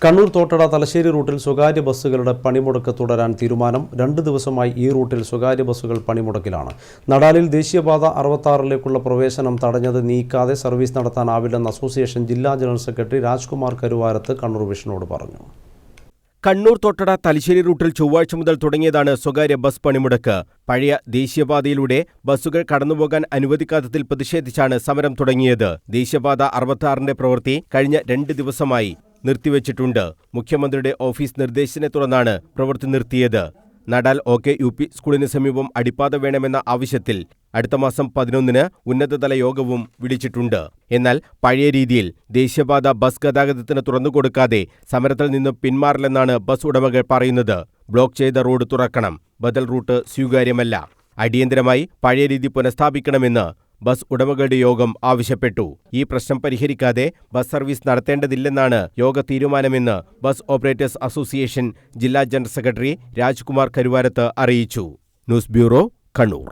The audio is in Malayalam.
കണ്ണൂർ തോട്ടട തലശ്ശേരി റൂട്ടിൽ സ്വകാര്യ ബസ്സുകളുടെ പണിമുടക്ക് തുടരാൻ തീരുമാനം. 2 ദിവസമായി ഈ റൂട്ടിൽ സ്വകാര്യ ബസ്സുകൾ പണിമുടക്കിലാണ്. നടാലിൽ ദേശീയപാത 66ലേക്കുള്ള പ്രവേശനം തടഞ്ഞത് നീക്കാതെ സർവീസ് നടത്താനാവില്ലെന്ന് അസോസിയേഷൻ ജില്ലാ ജനറൽ സെക്രട്ടറി രാജ്കുമാർ കരുവാരത്ത് കണ്ണൂർ വിഷനോട് പറഞ്ഞു. കണ്ണൂർ തോട്ടട തലശ്ശേരി റൂട്ടിൽ ചൊവ്വാഴ്ച മുതൽ തുടങ്ങിയതാണ് സ്വകാര്യ ബസ് പണിമുടക്ക്. പഴയ ദേശീയപാതയിലൂടെ ബസ്സുകൾ കടന്നുപോകാൻ അനുവദിക്കാത്തതിൽ പ്രതിഷേധിച്ചാണ് സമരം തുടങ്ങിയത്. ദേശീയപാത 66ന്റെ പ്രവൃത്തി കഴിഞ്ഞ 2 ദിവസമായി നിർത്തിവച്ചിട്ടുണ്ട്. മുഖ്യമന്ത്രിയുടെ ഓഫീസ് നിർദ്ദേശത്തിനെ തുടർന്നാണ് പ്രവൃത്തി നിർത്തിയത്. നടാൽ OKUP സ്കൂളിന് സമീപം അടിപ്പാത വേണമെന്ന ആവശ്യത്തിൽ അടുത്ത മാസം 11-ന് ഉന്നതതല യോഗവും വിളിച്ചിട്ടുണ്ട്. എന്നാൽ പഴയ രീതിയിൽ ദേശീയപാത ബസ് ഗതാഗതത്തിന് തുറന്നുകൊടുക്കാതെ സമരത്തിൽ നിന്ന് പിന്മാറില്ലെന്നാണ് ബസ് ഉടമകൾ പറയുന്നത്. ബ്ലോക്ക് ചെയ്ത റോഡ് തുറക്കണം, ബദൽ റൂട്ട് സ്വീകാര്യമല്ല, അടിയന്തരമായി പഴയ രീതി പുനഃസ്ഥാപിക്കണമെന്ന് ബസ് ഉടമകളുടെ യോഗം ആവശ്യപ്പെട്ടു. ഈ പ്രശ്നം പരിഹരിക്കാതെ ബസ് സർവീസ് നടത്തേണ്ടതില്ലെന്നാണ് യോഗ തീരുമാനമെന്ന് ബസ് ഓപ്പറേറ്റേഴ്സ് അസോസിയേഷൻ ജില്ലാ ജനറൽ സെക്രട്ടറി രാജ്കുമാർ കരുവാരത്ത് അറിയിച്ചു. News bureau, Kannur.